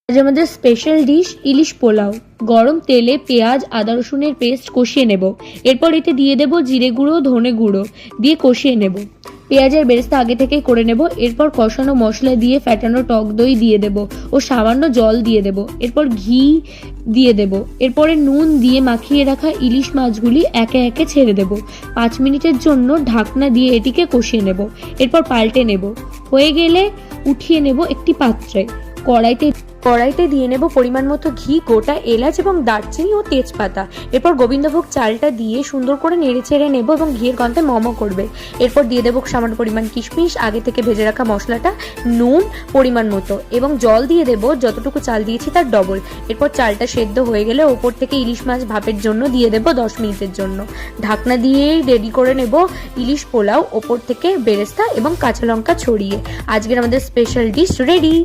আজ আমাদের special dish ইলিশ পোলাও। গরম তেলে পেঁয়াজ আদা রসুনের পেস্ট কষিয়ে নেব। এরপর এতে দিয়ে দেব জিরে গুঁড়ো ধনে গুঁড়ো দিয়ে কষিয়ে নেব। পেঁয়াজের বেরেস্তা আগে থেকেই করে নেব। এরপর কষানো মশলা দিয়ে ফ্যাটানো টক দই দিয়ে দেব ও সামান্য জল দিয়ে দেব। এরপর ঘি দিয়ে দেব। এরপরে নুন দিয়ে মাখিয়ে রাখা ইলিশ মাছগুলি একে একে ছেড়ে দেব। 5 মিনিটের জন্য ঢাকনা দিয়ে এটিকে কষিয়ে নেব। এরপর পাল্টে নেব। হয়ে গেলে উঠিয়ে নেব একটি পাত্রে। কড়াইতে দিয়ে নেব পরিমাণ মতো ঘি, গোটা এলাচ এবং দারচিনি ও তেজপাতা। এরপর গোবিন্দভোগ চালটা দিয়ে সুন্দর করে নেড়ে চেড়ে নেব এবং ঘিয়ের গন্ধে মমো করবে। এরপর দিয়ে দেবো সামান্য পরিমাণ কিশমিশ, আগে থেকে ভেজে রাখা মশলাটা, নুন পরিমাণ মতো এবং জল দিয়ে দেবো যতটুকু চাল দিয়েছি তার ডবল। এরপর চালটা সেদ্ধ হয়ে গেলে ওপর থেকে ইলিশ মাছ ভাপের জন্য দিয়ে দেবো 10 মিনিটের জন্য। ঢাকনা দিয়েই রেডি করে নেব ইলিশ পোলাও, ওপর থেকে বেরেস্তা এবং কাঁচা লঙ্কা ছড়িয়ে। আজকের আমাদের স্পেশাল ডিশ রেডি।